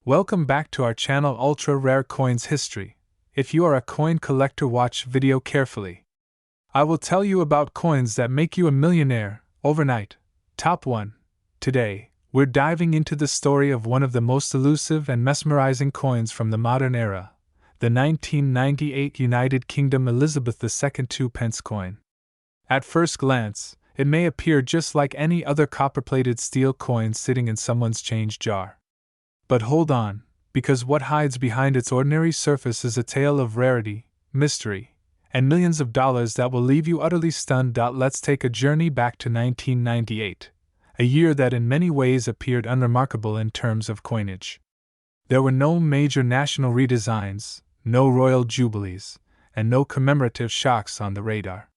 Welcome back to our channel Ultra Rare Coins History. If you are a coin collector, watch video carefully. I will tell you about coins that make you a millionaire overnight. Top 1. Today, we're diving into the story of one of the most elusive and mesmerizing coins from the modern era, the 1998 United Kingdom Elizabeth II 2p coin. At first glance, it may appear just like any other copper-plated steel coin sitting in someone's change jar. But hold on, because what hides behind its ordinary surface is a tale of rarity, mystery, and millions of dollars that will leave you utterly stunned. Let's take a journey back to 1998, a year that in many ways appeared unremarkable in terms of coinage. There were no major national redesigns, no royal jubilees, and no commemorative shocks on the radar.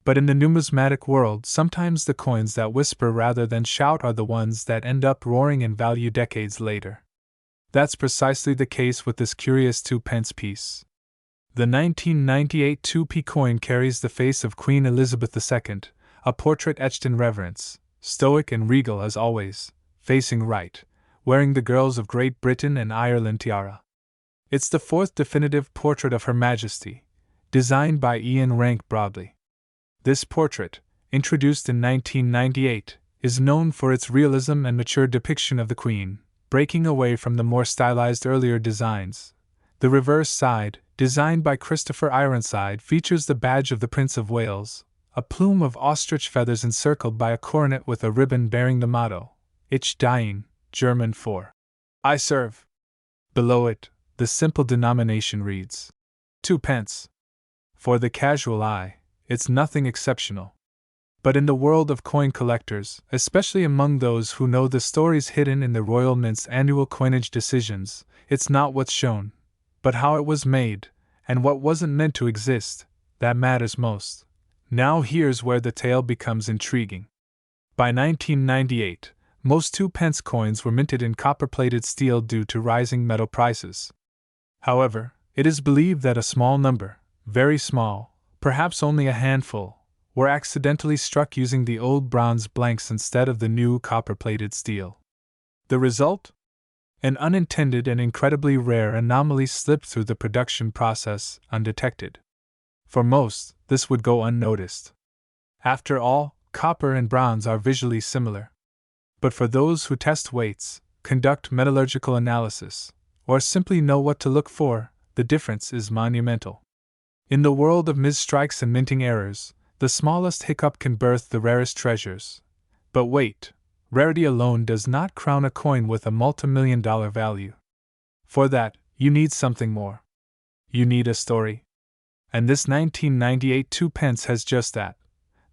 But in the numismatic world, sometimes the coins that whisper rather than shout are the ones that end up roaring in value decades later. That's precisely the case with this curious 2p piece. The 1998 2p coin carries the face of Queen Elizabeth II, a portrait etched in reverence, stoic and regal as always, facing right, wearing the girls of Great Britain and Ireland tiara. It's the fourth definitive portrait of Her Majesty, designed by Ian Rank Broadley. This portrait, introduced in 1998, is known for its realism and mature depiction of the Queen, breaking away from the more stylized earlier designs. The reverse side, designed by Christopher Ironside, features the badge of the Prince of Wales, a plume of ostrich feathers encircled by a coronet with a ribbon bearing the motto, Ich diene, German for I serve. Below it, the simple denomination reads 2p. For the casual eye, it's nothing exceptional. But in the world of coin collectors, especially among those who know the stories hidden in the Royal Mint's annual coinage decisions, it's not what's shown, but how it was made, and what wasn't meant to exist, that matters most. Now here's where the tale becomes intriguing. By 1998, most 2p coins were minted in copper-plated steel due to rising metal prices. However, it is believed that a small number, very small, perhaps only a handful, were accidentally struck using the old bronze blanks instead of the new copper-plated steel. The result? An unintended and incredibly rare anomaly slipped through the production process undetected. For most, this would go unnoticed. After all, copper and bronze are visually similar. But for those who test weights, conduct metallurgical analysis, or simply know what to look for, the difference is monumental. In the world of misstrikes and minting errors, the smallest hiccup can birth the rarest treasures. But wait, rarity alone does not crown a coin with a multi-million-dollar value. For that, you need something more. You need a story. And this 1998 2p has just that.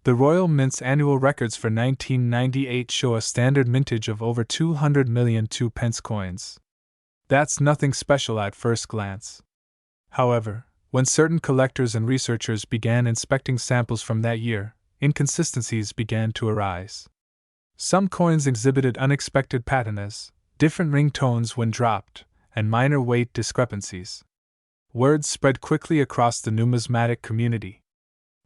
The Royal Mint's annual records for 1998 show a standard mintage of over 200 million 2p coins. That's nothing special at first glance. However, when certain collectors and researchers began inspecting samples from that year, inconsistencies began to arise. Some coins exhibited unexpected patinas, different ring tones when dropped, and minor weight discrepancies. Word spread quickly across the numismatic community.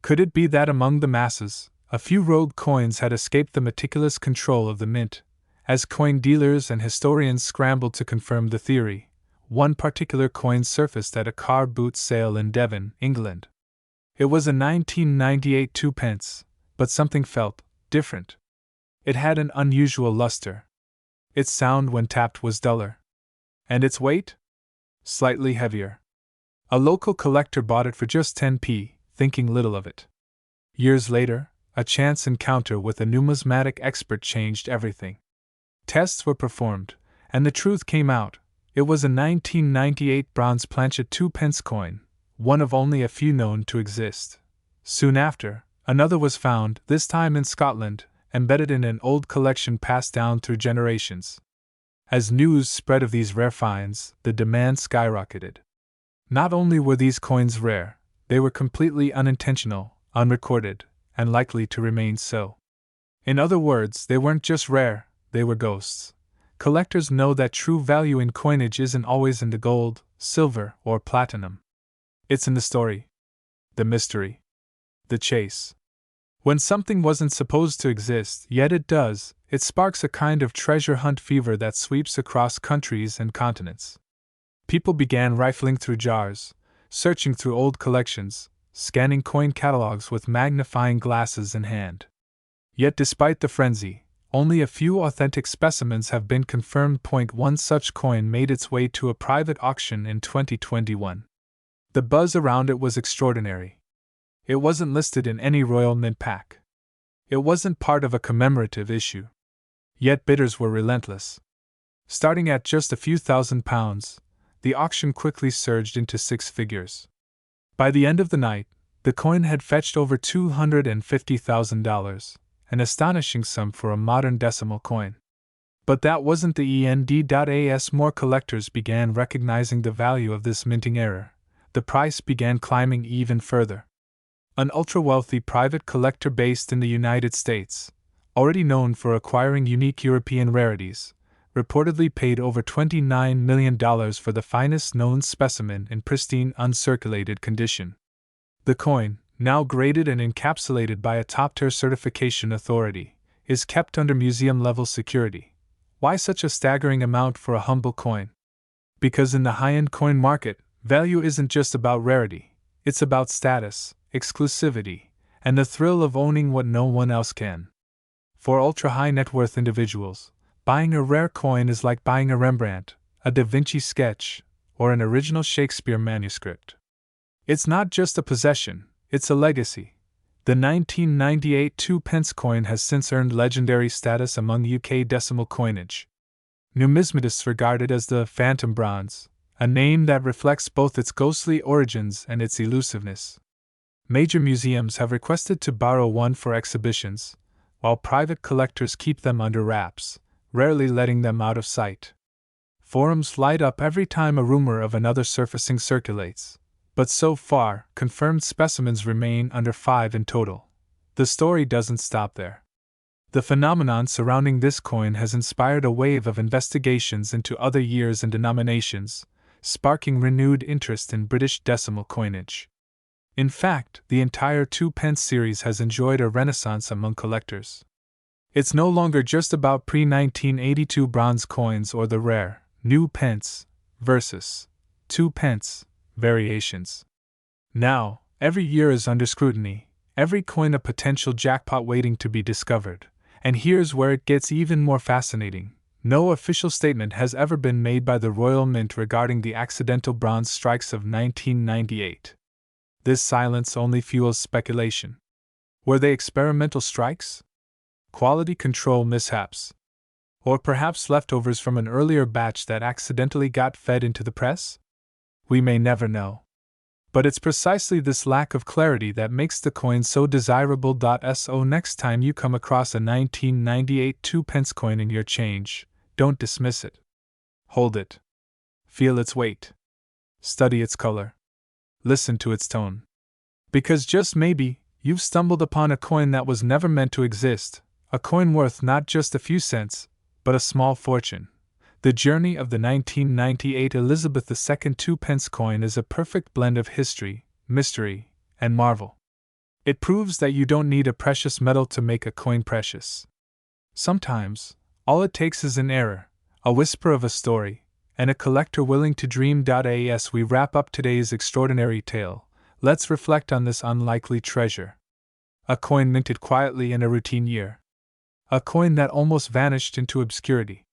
Could it be that among the masses, a few rogue coins had escaped the meticulous control of the mint? As coin dealers and historians scrambled to confirm the theory, one particular coin surfaced at a car boot sale in Devon, England. It was a 1998 2p, but something felt different. It had an unusual luster. Its sound when tapped was duller. And its weight? Slightly heavier. A local collector bought it for just 10p, thinking little of it. Years later, a chance encounter with a numismatic expert changed everything. Tests were performed, and the truth came out. It was a 1998 bronze planchet 2p coin, one of only a few known to exist. Soon after, another was found, this time in Scotland, embedded in an old collection passed down through generations. As news spread of these rare finds, the demand skyrocketed. Not only were these coins rare, they were completely unintentional, unrecorded, and likely to remain so. In other words, they weren't just rare, they were ghosts. Collectors know that true value in coinage isn't always in the gold, silver, or platinum. It's in the story, the mystery, the chase. When something wasn't supposed to exist, yet it does, it sparks a kind of treasure hunt fever that sweeps across countries and continents. People began rifling through jars, searching through old collections, scanning coin catalogs with magnifying glasses in hand. Yet despite the frenzy, only a few authentic specimens have been confirmed. One such coin made its way to a private auction in 2021. The buzz around it was extraordinary. It wasn't listed in any royal mint pack. It wasn't part of a commemorative issue. Yet bidders were relentless. Starting at just a few £1,000s, the auction quickly surged into six figures. By the end of the night, the coin had fetched over $250,000, an astonishing sum for a modern decimal coin. But that wasn't the end. As more collectors began recognizing the value of this minting error, the price began climbing even further. An ultra-wealthy private collector based in the United States, already known for acquiring unique European rarities, reportedly paid over $29 million for the finest known specimen in pristine uncirculated condition. The coin, now graded and encapsulated by a top-tier certification authority, is kept under museum-level security. Why such a staggering amount for a humble coin? Because in the high-end coin market, value isn't just about rarity, it's about status, exclusivity, and the thrill of owning what no one else can. For ultra-high net worth individuals, buying a rare coin is like buying a Rembrandt, a Da Vinci sketch, or an original Shakespeare manuscript. It's not just a possession, it's a legacy. The 1998 2p coin has since earned legendary status among UK decimal coinage. Numismatists regard it as the Phantom Bronze, a name that reflects both its ghostly origins and its elusiveness. Major museums have requested to borrow one for exhibitions, while private collectors keep them under wraps, rarely letting them out of sight. Forums light up every time a rumor of another surfacing circulates, but so far, confirmed specimens remain under 5 in total. The story doesn't stop there. The phenomenon surrounding this coin has inspired a wave of investigations into other years and denominations, sparking renewed interest in British decimal coinage. In fact, the entire 2p series has enjoyed a renaissance among collectors. It's no longer just about pre-1982 bronze coins or the rare, new pence, versus 2p variations. Now, every year is under scrutiny, every coin a potential jackpot waiting to be discovered, and here's where it gets even more fascinating. No official statement has ever been made by the Royal Mint regarding the accidental bronze strikes of 1998. This silence only fuels speculation. Were they experimental strikes? Quality control mishaps? Or perhaps leftovers from an earlier batch that accidentally got fed into the press? We may never know. But it's precisely this lack of clarity that makes the coin so desirable. So next time you come across a 1998 2p coin in your change, don't dismiss it. Hold it. Feel its weight. Study its color. Listen to its tone. Because just maybe, you've stumbled upon a coin that was never meant to exist, a coin worth not just a few cents, but a small fortune. The journey of the 1998 Elizabeth II 2p coin is a perfect blend of history, mystery, and marvel. It proves that you don't need a precious metal to make a coin precious. Sometimes, all it takes is an error, a whisper of a story, and a collector willing to dream. As we wrap up today's extraordinary tale, let's reflect on this unlikely treasure. A coin minted quietly in a routine year. A coin that almost vanished into obscurity.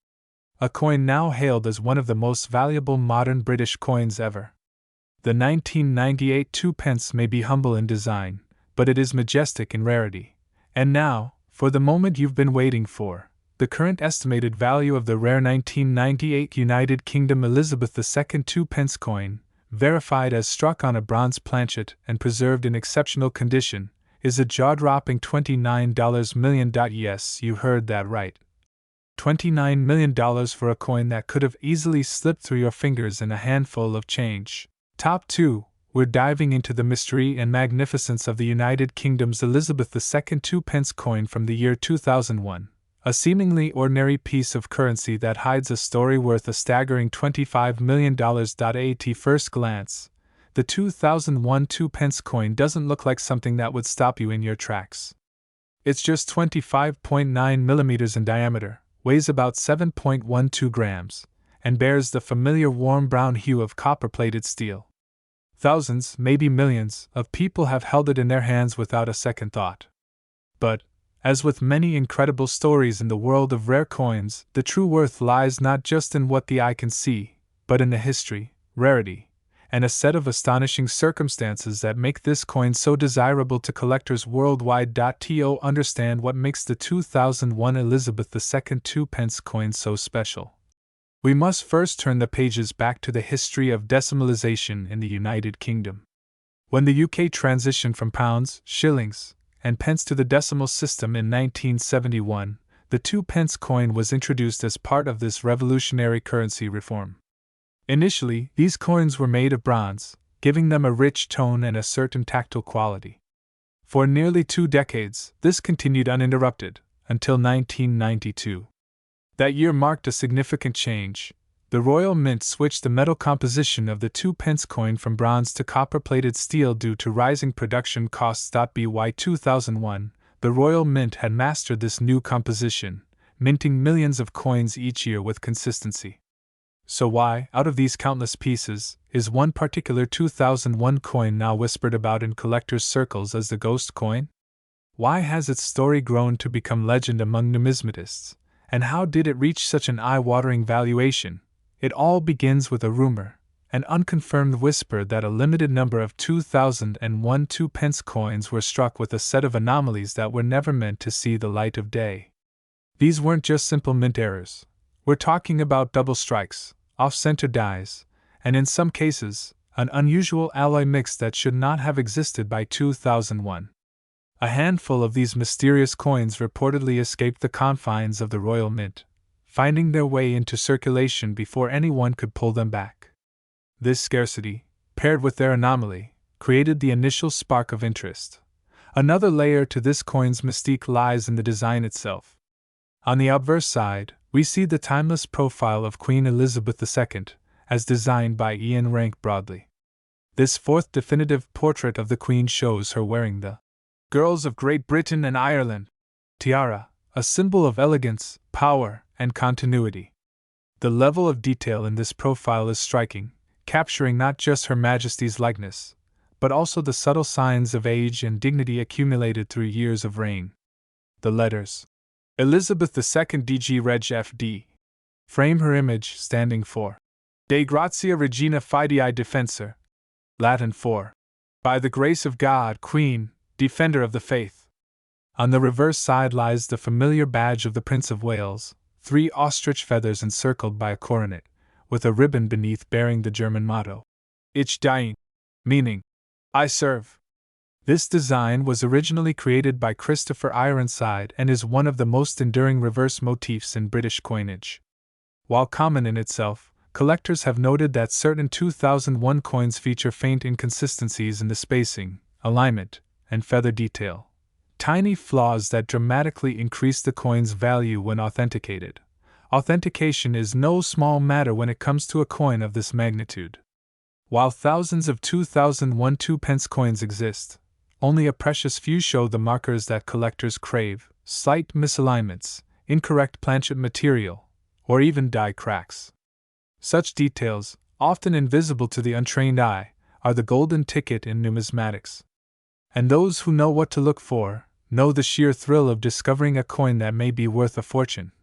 A coin now hailed as one of the most valuable modern British coins ever. The 1998 2p may be humble in design, but it is majestic in rarity. And now, for the moment you've been waiting for, the current estimated value of the rare 1998 United Kingdom Elizabeth II 2p coin, verified as struck on a bronze planchet and preserved in exceptional condition, is a jaw-dropping $29 million. Yes, you heard that right. $29 million for a coin that could have easily slipped through your fingers in a handful of change. Top 2, we're diving into the mystery and magnificence of the United Kingdom's Elizabeth II 2p coin from the year 2001, a seemingly ordinary piece of currency that hides a story worth a staggering $25 million. At first glance, the 2001 2p coin doesn't look like something that would stop you in your tracks. It's just 25.9 millimeters in diameter, weighs about 7.12 grams, and bears the familiar warm brown hue of copper-plated steel. Thousands, maybe millions, of people have held it in their hands without a second thought. But, as with many incredible stories in the world of rare coins, the true worth lies not just in what the eye can see, but in the history, rarity, and a set of astonishing circumstances that make this coin so desirable to collectors worldwide. To understand what makes the 2001 Elizabeth II 2-pence coin so special, we must first turn the pages back to the history of decimalization in the United Kingdom. When the UK transitioned from pounds, shillings, and pence to the decimal system in 1971, the 2-pence coin was introduced as part of this revolutionary currency reform. Initially, these coins were made of bronze, giving them a rich tone and a certain tactile quality. For nearly 2 decades, this continued uninterrupted, until 1992. That year marked a significant change. The Royal Mint switched the metal composition of the 2-pence coin from bronze to copper-plated steel due to rising production costs. By 2001, the Royal Mint had mastered this new composition, minting millions of coins each year with consistency. So why, out of these countless pieces, is one particular 2001 coin now whispered about in collectors' circles as the ghost coin? Why has its story grown to become legend among numismatists, and how did it reach such an eye-watering valuation? It all begins with a rumor, an unconfirmed whisper that a limited number of 2001 2-pence coins were struck with a set of anomalies that were never meant to see the light of day. These weren't just simple mint errors. We're talking about double strikes, off-center dies, and in some cases, an unusual alloy mix that should not have existed by 2001. A handful of these mysterious coins reportedly escaped the confines of the Royal Mint, finding their way into circulation before anyone could pull them back. This scarcity, paired with their anomaly, created the initial spark of interest. Another layer to this coin's mystique lies in the design itself. On the obverse side, we see the timeless profile of Queen Elizabeth II, as designed by Ian Rank Broadley. This fourth definitive portrait of the Queen shows her wearing the Girls of Great Britain and Ireland tiara, a symbol of elegance, power, and continuity. The level of detail in this profile is striking, capturing not just Her Majesty's likeness, but also the subtle signs of age and dignity accumulated through years of reign. The letters Elizabeth II DG Reg FD frame her image, standing for De Grazia Regina Fidei Defensor, Latin for By the Grace of God, Queen, Defender of the Faith. On the reverse side lies the familiar badge of the Prince of Wales, 3 ostrich feathers encircled by a coronet, with a ribbon beneath bearing the German motto, Ich diene, meaning, I serve. This design was originally created by Christopher Ironside and is one of the most enduring reverse motifs in British coinage. While common in itself, collectors have noted that certain 2001 coins feature faint inconsistencies in the spacing, alignment, and feather detail. Tiny flaws that dramatically increase the coin's value when authenticated. Authentication is no small matter when it comes to a coin of this magnitude. While thousands of 2001 2-pence coins exist, only a precious few show the markers that collectors crave: slight misalignments, incorrect planchet material, or even die cracks. Such details, often invisible to the untrained eye, are the golden ticket in numismatics. And those who know what to look for know the sheer thrill of discovering a coin that may be worth a fortune.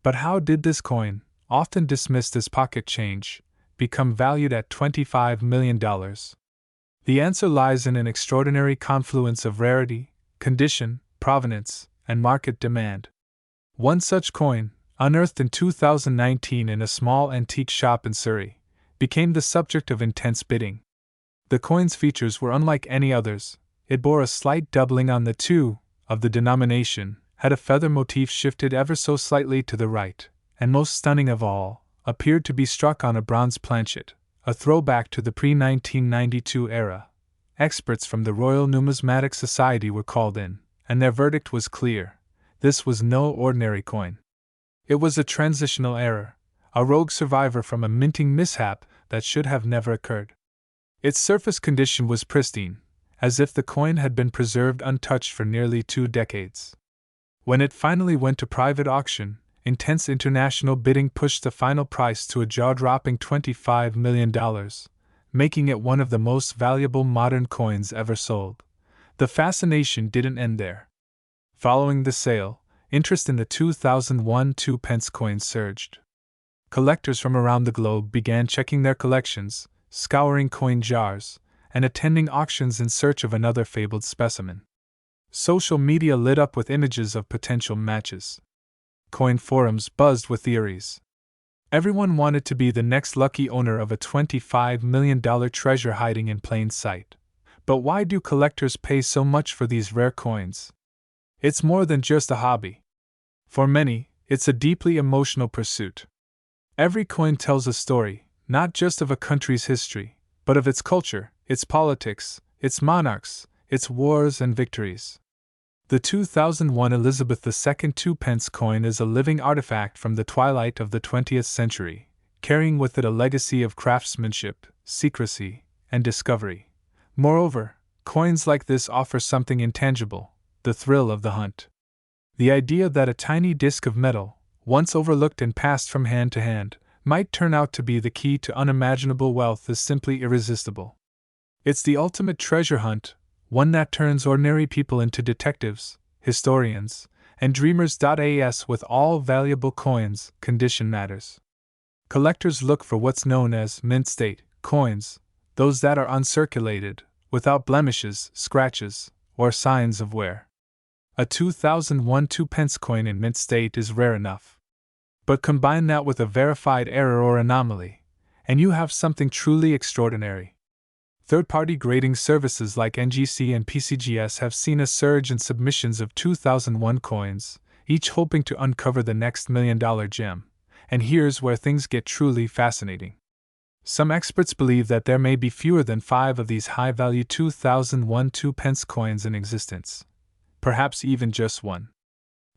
But how did this coin, often dismissed as pocket change, become valued at $25 million? The answer lies in an extraordinary confluence of rarity, condition, provenance, and market demand. One such coin, unearthed in 2019 in a small antique shop in Surrey, became the subject of intense bidding. The coin's features were unlike any others. It bore a slight doubling on the 2 of the denomination, had a feather motif shifted ever so slightly to the right, and most stunning of all, appeared to be struck on a bronze planchet, a throwback to the pre-1992 era. Experts from the Royal Numismatic Society were called in, and their verdict was clear: this was no ordinary coin. It was a transitional error, a rogue survivor from a minting mishap that should have never occurred. Its surface condition was pristine, as if the coin had been preserved untouched for nearly 2 decades. When it finally went to private auction, intense international bidding pushed the final price to a jaw-dropping $25 million, making it one of the most valuable modern coins ever sold. The fascination didn't end there. Following the sale, interest in the 2001 2-pence coin surged. Collectors from around the globe began checking their collections, scouring coin jars, and attending auctions in search of another fabled specimen. Social media lit up with images of potential matches. Coin forums buzzed with theories. Everyone wanted to be the next lucky owner of a $25 million treasure hiding in plain sight. But why do collectors pay so much for these rare coins? It's more than just a hobby. For many, it's a deeply emotional pursuit. Every coin tells a story, not just of a country's history, but of its culture, its politics, its monarchs, its wars and victories. The 2001 Elizabeth II 2-pence coin is a living artifact from the twilight of the 20th century, carrying with it a legacy of craftsmanship, secrecy, and discovery. Moreover, coins like this offer something intangible: the thrill of the hunt. The idea that a tiny disc of metal, once overlooked and passed from hand to hand, might turn out to be the key to unimaginable wealth is simply irresistible. It's the ultimate treasure hunt, one that turns ordinary people into detectives, historians, and dreamers. As with all valuable coins, condition matters. Collectors look for what's known as mint state coins, those that are uncirculated, without blemishes, scratches, or signs of wear. A 2001 2-pence coin in mint state is rare enough. But combine that with a verified error or anomaly, and you have something truly extraordinary. Third-party grading services like NGC and PCGS have seen a surge in submissions of 2001 coins, each hoping to uncover the next million-dollar gem. And here's where things get truly fascinating. Some experts believe that there may be fewer than 5 of these high-value 2001 2-pence coins in existence. Perhaps even just one.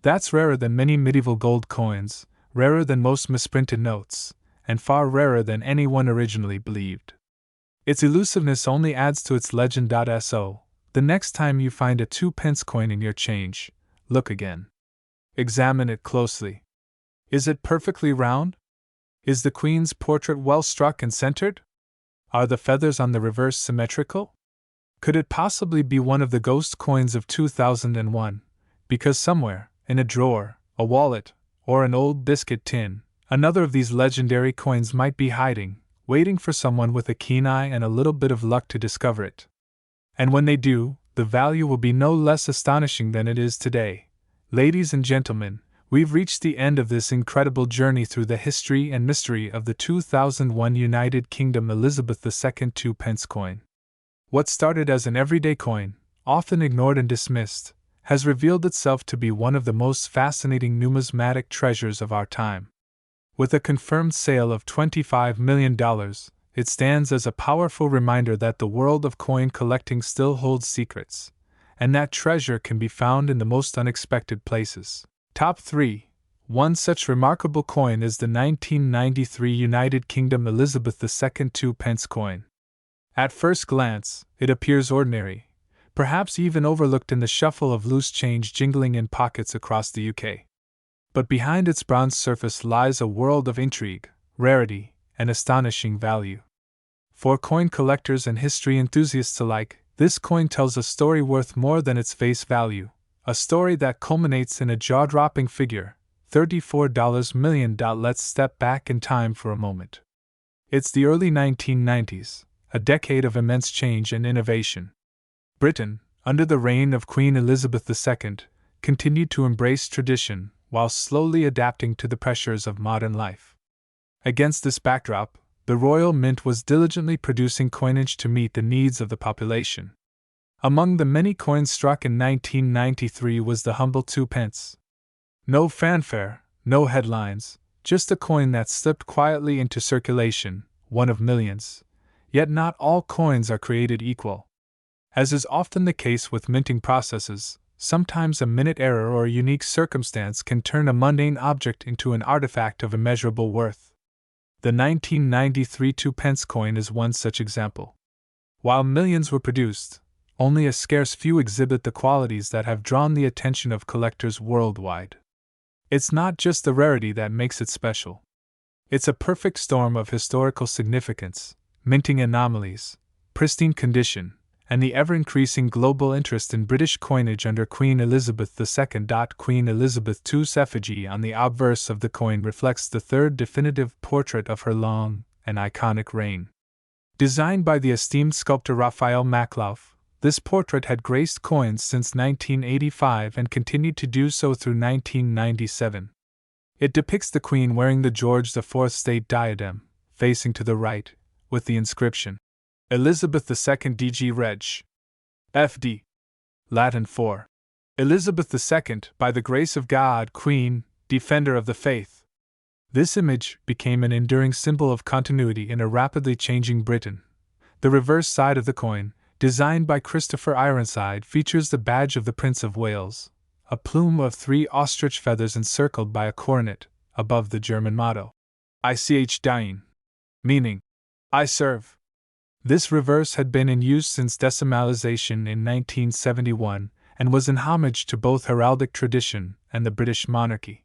That's rarer than many medieval gold coins, rarer than most misprinted notes, and far rarer than anyone originally believed. Its elusiveness only adds to its legend. So, the next time you find a 2-pence coin in your change, look again. Examine it closely. Is it perfectly round? Is the Queen's portrait well struck and centered? Are the feathers on the reverse symmetrical? Could it possibly be one of the ghost coins of 2001? Because somewhere, in a drawer, a wallet, or an old biscuit tin, another of these legendary coins might be hiding, waiting for someone with a keen eye and a little bit of luck to discover it. And when they do, the value will be no less astonishing than it is today. Ladies and gentlemen, we've reached the end of this incredible journey through the history and mystery of the 2001 United Kingdom Elizabeth II 2-pence coin. What started as an everyday coin, often ignored and dismissed, has revealed itself to be one of the most fascinating numismatic treasures of our time. With a confirmed sale of $25 million, it stands as a powerful reminder that the world of coin collecting still holds secrets, and that treasure can be found in the most unexpected places. Top 3. One such remarkable coin is the 1993 United Kingdom Elizabeth II 2-pence coin. At first glance, it appears ordinary, perhaps even overlooked in the shuffle of loose change jingling in pockets across the UK. But behind its bronze surface lies a world of intrigue, rarity, and astonishing value. For coin collectors and history enthusiasts alike, this coin tells a story worth more than its face value, a story that culminates in a jaw-dropping figure, $34 million. Let's step back in time for a moment. It's the early 1990s, a decade of immense change and innovation. Britain, under the reign of Queen Elizabeth II, continued to embrace tradition while slowly adapting to the pressures of modern life. Against this backdrop, the Royal Mint was diligently producing coinage to meet the needs of the population. Among the many coins struck in 1993 was the humble 2-pence. No fanfare, no headlines, just a coin that slipped quietly into circulation, one of millions. Yet not all coins are created equal. As is often the case with minting processes, sometimes a minute error or a unique circumstance can turn a mundane object into an artifact of immeasurable worth. The 1993 2-pence coin is one such example. While millions were produced, only a scarce few exhibit the qualities that have drawn the attention of collectors worldwide. It's not just the rarity that makes it special. It's a perfect storm of historical significance, minting anomalies, pristine condition, and the ever-increasing global interest in British coinage under Queen Elizabeth II. Queen Elizabeth II's effigy on the obverse of the coin reflects the third definitive portrait of her long and iconic reign. Designed by the esteemed sculptor Raphael Maklauf, this portrait had graced coins since 1985 and continued to do so through 1997. It depicts the Queen wearing the George IV state diadem, facing to the right, with the inscription, Elizabeth II DG Reg. FD. Latin for Elizabeth II, by the grace of God, Queen, Defender of the Faith. This image became an enduring symbol of continuity in a rapidly changing Britain. The reverse side of the coin, designed by Christopher Ironside, features the badge of the Prince of Wales, a plume of 3 ostrich feathers encircled by a coronet, above the German motto, Ich diene, meaning, I serve. This reverse had been in use since decimalization in 1971 and was in homage to both heraldic tradition and the British monarchy.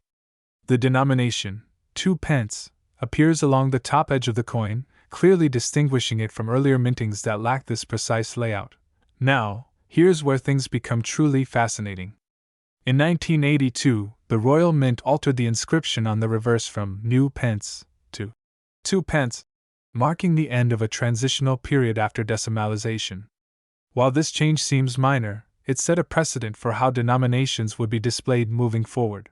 The denomination, 2 pence, appears along the top edge of the coin, clearly distinguishing it from earlier mintings that lacked this precise layout. Now, here's where things become truly fascinating. In 1982, the Royal Mint altered the inscription on the reverse from new pence to 2 pence, marking the end of a transitional period after decimalization. While this change seems minor, it set a precedent for how denominations would be displayed moving forward.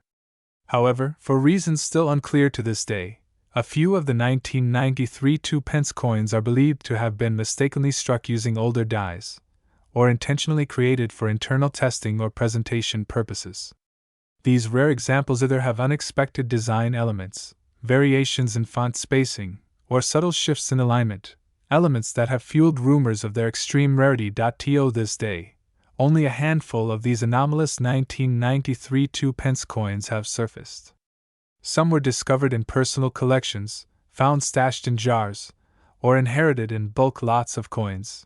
However, for reasons still unclear to this day, a few of the 1993 2-pence coins are believed to have been mistakenly struck using older dies, or intentionally created for internal testing or presentation purposes. These rare examples either have unexpected design elements, variations in font spacing, or subtle shifts in alignment, elements that have fueled rumors of their extreme rarity. To this day, only a handful of these anomalous 1993 2-pence coins have surfaced. Some were discovered in personal collections, found stashed in jars, or inherited in bulk lots of coins.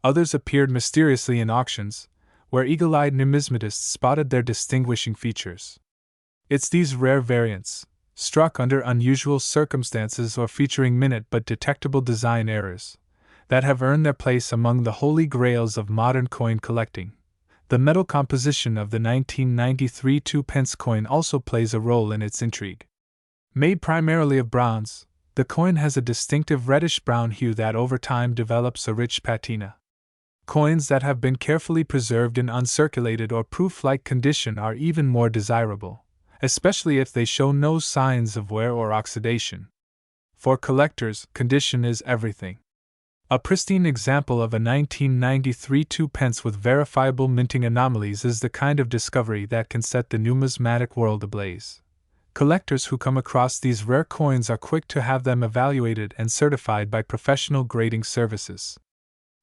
Others appeared mysteriously in auctions, where eagle-eyed numismatists spotted their distinguishing features. It's these rare variants, struck under unusual circumstances or featuring minute but detectable design errors, that have earned their place among the holy grails of modern coin collecting. The metal composition of the 1993 2-pence coin also plays a role in its intrigue. Made primarily of bronze, the coin has a distinctive reddish-brown hue that over time develops a rich patina. Coins that have been carefully preserved in uncirculated or proof-like condition are even more desirable, especially if they show no signs of wear or oxidation. For collectors, condition is everything. A pristine example of a 1993 2-pence with verifiable minting anomalies is the kind of discovery that can set the numismatic world ablaze. Collectors who come across these rare coins are quick to have them evaluated and certified by professional grading services.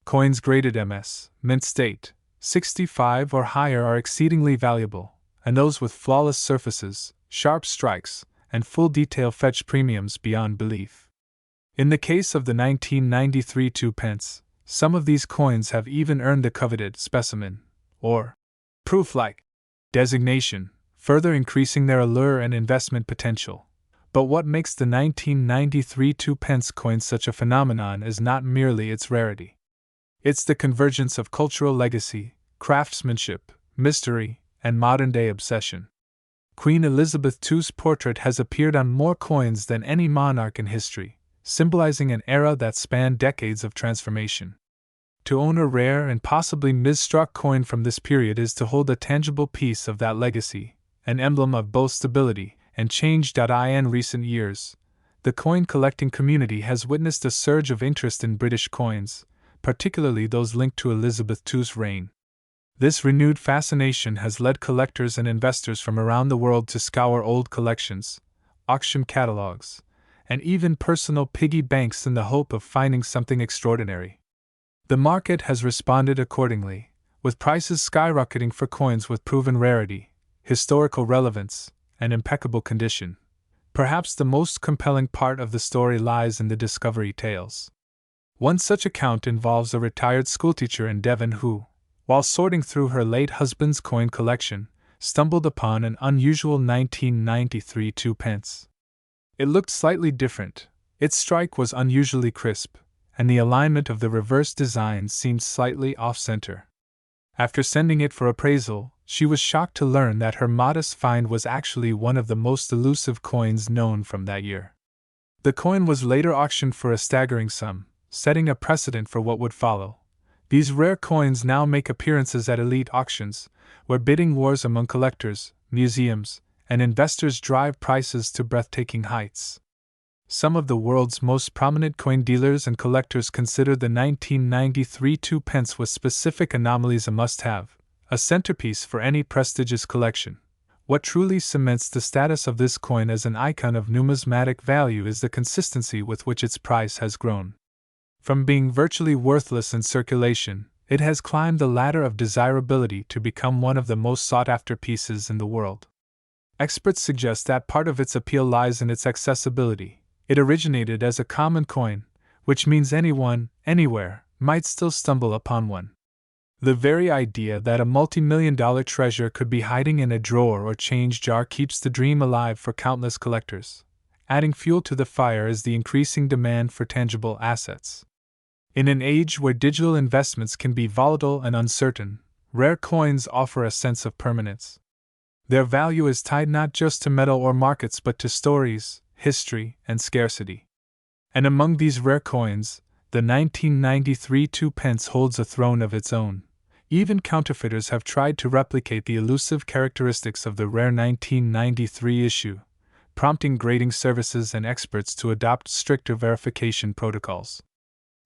Coins graded MS, mint state, 65 or higher are exceedingly valuable, and those with flawless surfaces, sharp strikes, and full detail fetch premiums beyond belief. In the case of the 1993 2-pence, some of these coins have even earned the coveted specimen, or proof-like, designation, further increasing their allure and investment potential. But what makes the 1993 2-pence coin such a phenomenon is not merely its rarity. It's the convergence of cultural legacy, craftsmanship, mystery, and modern-day obsession. Queen Elizabeth II's portrait has appeared on more coins than any monarch in history, symbolizing an era that spanned decades of transformation. To own a rare and possibly misstruck coin from this period is to hold a tangible piece of that legacy, an emblem of both stability and change. In recent years, the coin collecting community has witnessed a surge of interest in British coins, particularly those linked to Elizabeth II's reign. This renewed fascination has led collectors and investors from around the world to scour old collections, auction catalogs, and even personal piggy banks in the hope of finding something extraordinary. The market has responded accordingly, with prices skyrocketing for coins with proven rarity, historical relevance, and impeccable condition. Perhaps the most compelling part of the story lies in the discovery tales. One such account involves a retired schoolteacher in Devon who, while sorting through her late husband's coin collection, stumbled upon an unusual 1993 2-pence. It looked slightly different, its strike was unusually crisp, and the alignment of the reverse design seemed slightly off-center. After sending it for appraisal, she was shocked to learn that her modest find was actually one of the most elusive coins known from that year. The coin was later auctioned for a staggering sum, setting a precedent for what would follow. These rare coins now make appearances at elite auctions, where bidding wars among collectors, museums, and investors drive prices to breathtaking heights. Some of the world's most prominent coin dealers and collectors consider the 1993 2-pence with specific anomalies a must-have, a centerpiece for any prestigious collection. What truly cements the status of this coin as an icon of numismatic value is the consistency with which its price has grown. From being virtually worthless in circulation, it has climbed the ladder of desirability to become one of the most sought-after pieces in the world. Experts suggest that part of its appeal lies in its accessibility. It originated as a common coin, which means anyone, anywhere, might still stumble upon one. The very idea that a multi-million-dollar treasure could be hiding in a drawer or change jar keeps the dream alive for countless collectors. Adding fuel to the fire is the increasing demand for tangible assets. In an age where digital investments can be volatile and uncertain, rare coins offer a sense of permanence. Their value is tied not just to metal or markets but to stories, history, and scarcity. And among these rare coins, the 1993 2-pence holds a throne of its own. Even counterfeiters have tried to replicate the elusive characteristics of the rare 1993 issue, prompting grading services and experts to adopt stricter verification protocols.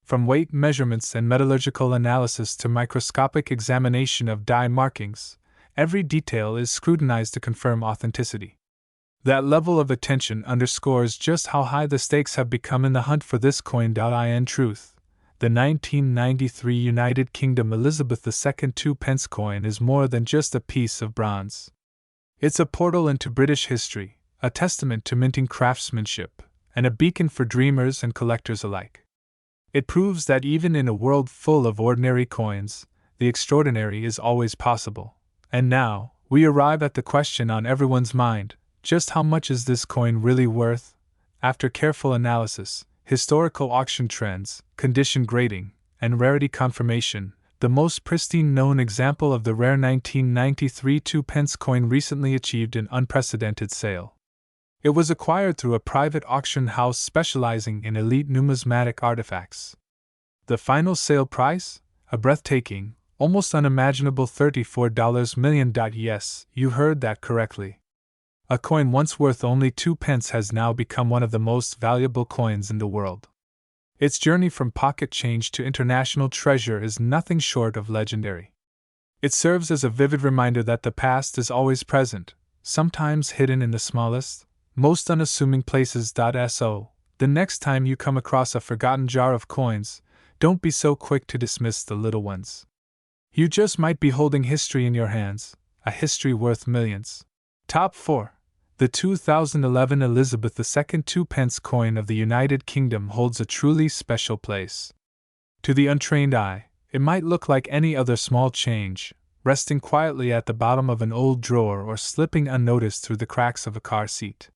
From weight measurements and metallurgical analysis to microscopic examination of die markings, every detail is scrutinized to confirm authenticity. That level of attention underscores just how high the stakes have become in the hunt for this coin. In truth, the 1993 United Kingdom Elizabeth II 2-pence coin is more than just a piece of bronze. It's a portal into British history, a testament to minting craftsmanship, and a beacon for dreamers and collectors alike. It proves that even in a world full of ordinary coins, the extraordinary is always possible. And now, we arrive at the question on everyone's mind: just how much is this coin really worth? After careful analysis, historical auction trends, condition grading, and rarity confirmation, the most pristine known example of the rare 1993 2-pence coin recently achieved an unprecedented sale. It was acquired through a private auction house specializing in elite numismatic artifacts. The final sale price? A breathtaking, almost unimaginable $34 million. Yes, you heard that correctly. A coin once worth only 2-pence has now become one of the most valuable coins in the world. Its journey from pocket change to international treasure is nothing short of legendary. It serves as a vivid reminder that the past is always present, sometimes hidden in the smallest, most unassuming places. So, the next time you come across a forgotten jar of coins, don't be so quick to dismiss the little ones. You just might be holding history in your hands, a history worth millions. Top 4. The 2011 Elizabeth II 2-pence coin of the United Kingdom holds a truly special place. To the untrained eye, it might look like any other small change, resting quietly at the bottom of an old drawer or slipping unnoticed through the cracks of a car seat.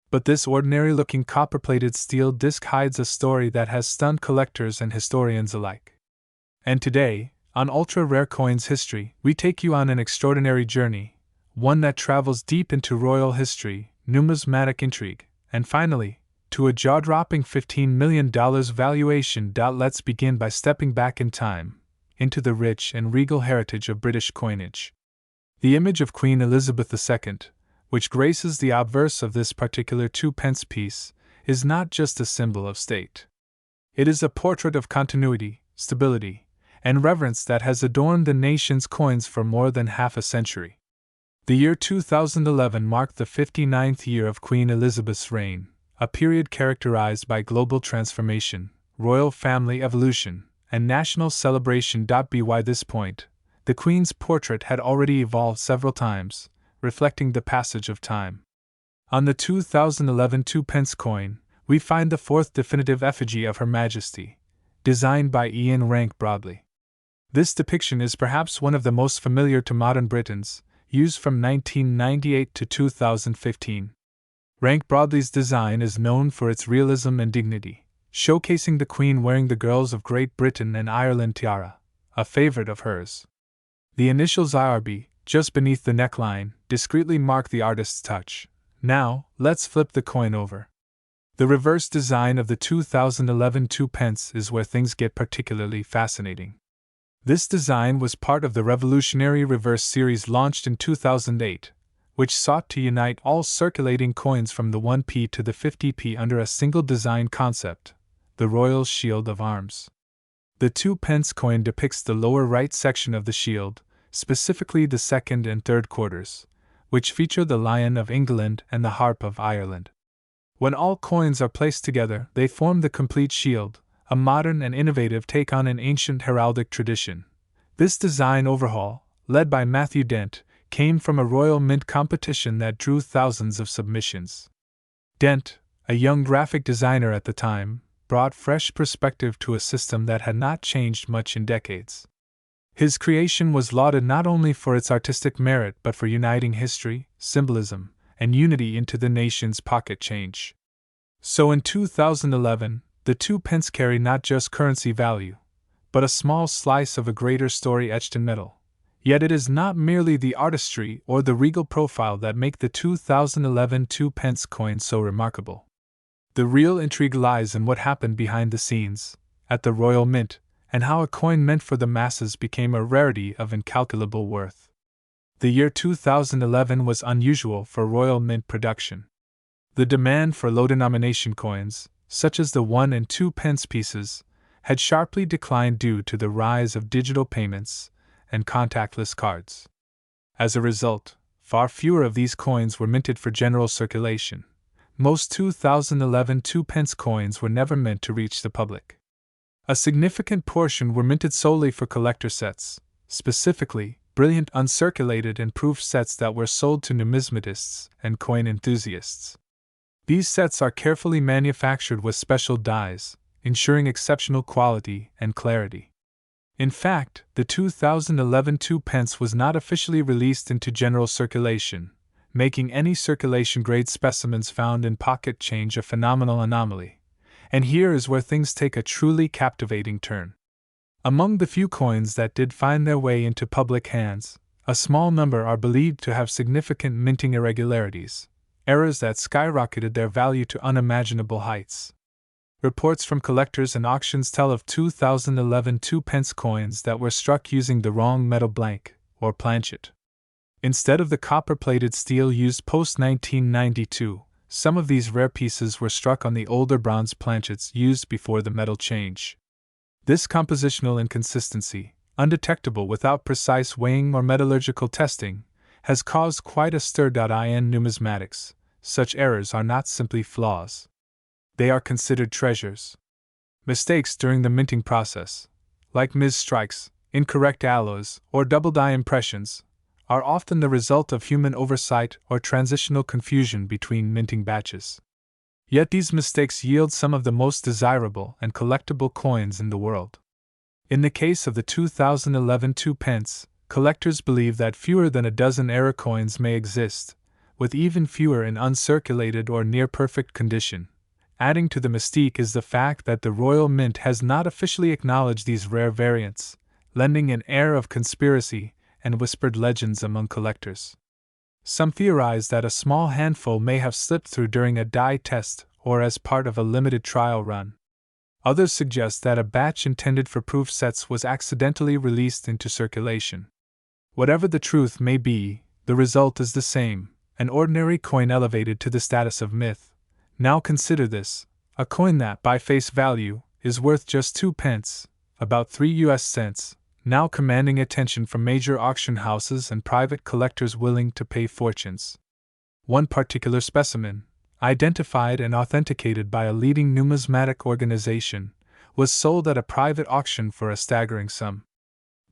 But this ordinary-looking copper-plated steel disc hides a story that has stunned collectors and historians alike. And today, on Ultra Rare Coins History, we take you on an extraordinary journey, one that travels deep into royal history, numismatic intrigue, and finally, to a jaw-dropping $15 million valuation. Let's begin by stepping back in time, into the rich and regal heritage of British coinage. The image of Queen Elizabeth II, which graces the obverse of this particular 2-pence piece, is not just a symbol of state. It is a portrait of continuity, stability, and reverence that has adorned the nation's coins for more than half a century. The year 2011 marked the 59th year of Queen Elizabeth's reign, a period characterized by global transformation, royal family evolution, and national celebration. By this point, the Queen's portrait had already evolved several times, reflecting the passage of time. On the 2011 2-pence coin, we find the fourth definitive effigy of Her Majesty, designed by Ian Rank Broadley. This depiction is perhaps one of the most familiar to modern Britons, used from 1998 to 2015. Rank Broadley's design is known for its realism and dignity, showcasing the Queen wearing the Girls of Great Britain and Ireland tiara, a favorite of hers. The initials IRB, just beneath the neckline, discreetly mark the artist's touch. Now, let's flip the coin over. The reverse design of the 2011 2p is where things get particularly fascinating. This design was part of the revolutionary reverse series launched in 2008, which sought to unite all circulating coins from the 1p to the 50p under a single design concept, the Royal Shield of Arms. The 2p coin depicts the lower right section of the shield, specifically the second and third quarters, which feature the Lion of England and the Harp of Ireland. When all coins are placed together, they form the complete shield, a modern and innovative take on an ancient heraldic tradition. This design overhaul, led by Matthew Dent, came from a Royal Mint competition that drew thousands of submissions. Dent, a young graphic designer at the time, brought fresh perspective to a system that had not changed much in decades. His creation was lauded not only for its artistic merit but for uniting history, symbolism, and unity into the nation's pocket change. So in 2011, the 2p carry not just currency value, but a small slice of a greater story etched in metal. Yet it is not merely the artistry or the regal profile that make the 2011 2p coin so remarkable. The real intrigue lies in what happened behind the scenes, at the Royal Mint, and how a coin meant for the masses became a rarity of incalculable worth. The year 2011 was unusual for Royal Mint production. The demand for low-denomination coins, such as the 1 and 2p pieces, had sharply declined due to the rise of digital payments and contactless cards. As a result, far fewer of these coins were minted for general circulation. Most 2011 2p coins were never meant to reach the public. A significant portion were minted solely for collector sets, specifically, brilliant uncirculated and proof sets that were sold to numismatists and coin enthusiasts. These sets are carefully manufactured with special dies, ensuring exceptional quality and clarity. In fact, the 2011 2p was not officially released into general circulation, making any circulation-grade specimens found in pocket change a phenomenal anomaly. And here is where things take a truly captivating turn. Among the few coins that did find their way into public hands, a small number are believed to have significant minting irregularities, errors that skyrocketed their value to unimaginable heights. Reports from collectors and auctions tell of 2011 2p coins that were struck using the wrong metal blank, or planchet. Instead of the copper-plated steel used post-1992, some of these rare pieces were struck on the older bronze planchets used before the metal change. This compositional inconsistency, undetectable without precise weighing or metallurgical testing, has caused quite a stir. In numismatics, such errors are not simply flaws. They are considered treasures. Mistakes during the minting process, like mis-strikes, incorrect alloys, or double die impressions, are often the result of human oversight or transitional confusion between minting batches. Yet these mistakes yield some of the most desirable and collectible coins in the world. In the case of the 2011 2p, collectors believe that fewer than a dozen error coins may exist, with even fewer in uncirculated or near-perfect condition. Adding to the mystique is the fact that the Royal Mint has not officially acknowledged these rare variants, lending an air of conspiracy and whispered legends among collectors. Some theorize that a small handful may have slipped through during a die test or as part of a limited trial run. Others suggest that a batch intended for proof sets was accidentally released into circulation. Whatever the truth may be, the result is the same, an ordinary coin elevated to the status of myth. Now consider this, a coin that, by face value, is worth just 2p, about 3 US cents, now commanding attention from major auction houses and private collectors willing to pay fortunes. One particular specimen, identified and authenticated by a leading numismatic organization, was sold at a private auction for a staggering sum.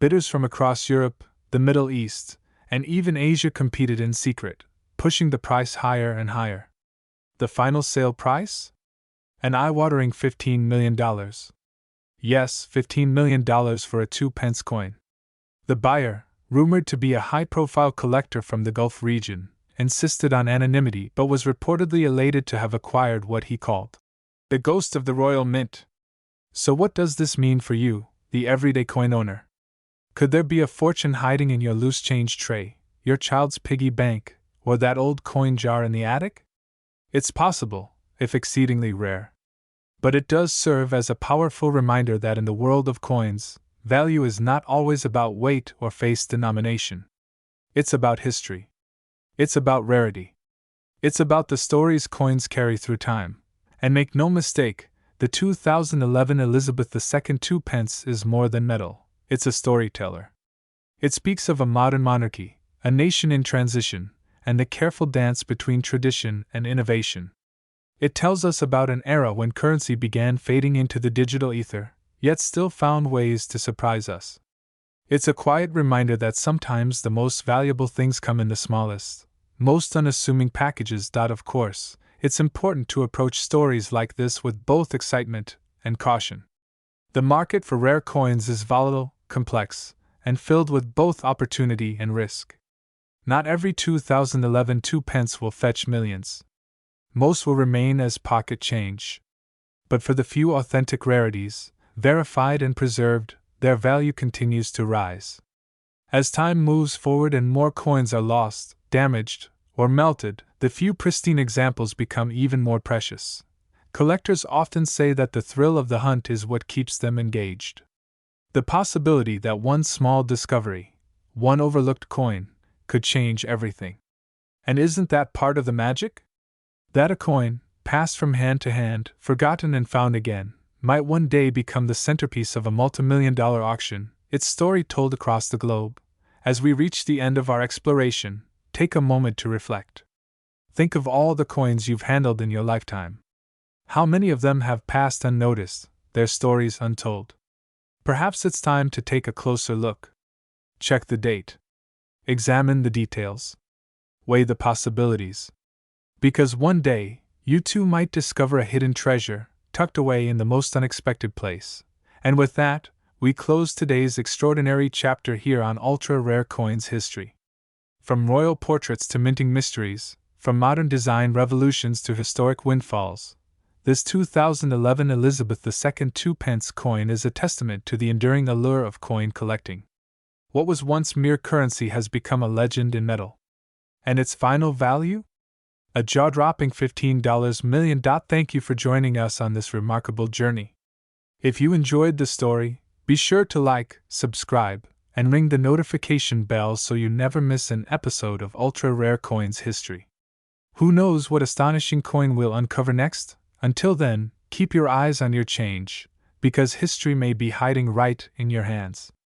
Bidders from across Europe, the Middle East, and even Asia competed in secret, pushing the price higher and higher. The final sale price? An eye-watering $15 million. Yes, $15 million for a 2-pence coin. The buyer, rumored to be a high-profile collector from the Gulf region, insisted on anonymity but was reportedly elated to have acquired what he called the ghost of the Royal Mint. So what does this mean for you, the everyday coin owner? Could there be a fortune hiding in your loose change tray, your child's piggy bank, or that old coin jar in the attic? It's possible, if exceedingly rare. But it does serve as a powerful reminder that in the world of coins, value is not always about weight or face denomination. It's about history. It's about rarity. It's about the stories coins carry through time. And make no mistake, the 2011 Elizabeth II 2-pence is more than metal, it's a storyteller. It speaks of a modern monarchy, a nation in transition, and the careful dance between tradition and innovation. It tells us about an era when currency began fading into the digital ether, yet still found ways to surprise us. It's a quiet reminder that sometimes the most valuable things come in the smallest, most unassuming packages. Of course, it's important to approach stories like this with both excitement and caution. The market for rare coins is volatile, complex, and filled with both opportunity and risk. Not every 2011 2-pence will fetch millions. Most will remain as pocket change. But for the few authentic rarities, verified and preserved, their value continues to rise. As time moves forward and more coins are lost, damaged, or melted, the few pristine examples become even more precious. Collectors often say that the thrill of the hunt is what keeps them engaged. The possibility that one small discovery, one overlooked coin, could change everything. And isn't that part of the magic? That a coin, passed from hand to hand, forgotten and found again, might one day become the centerpiece of a multimillion-dollar auction, its story told across the globe. As we reach the end of our exploration, take a moment to reflect. Think of all the coins you've handled in your lifetime. How many of them have passed unnoticed, their stories untold? Perhaps it's time to take a closer look. Check the date. Examine the details. Weigh the possibilities. Because one day, you too might discover a hidden treasure, tucked away in the most unexpected place. And with that, we close today's extraordinary chapter here on ultra-rare coins history. From royal portraits to minting mysteries, from modern design revolutions to historic windfalls, this 2011 Elizabeth II 2-pence coin is a testament to the enduring allure of coin collecting. What was once mere currency has become a legend in metal. And its final value? A jaw-dropping $15 million. Thank you for joining us on this remarkable journey. If you enjoyed the story, be sure to like, subscribe, and ring the notification bell so you never miss an episode of Ultra Rare Coins history. Who knows what astonishing coin we'll uncover next? Until then, keep your eyes on your change, because history may be hiding right in your hands.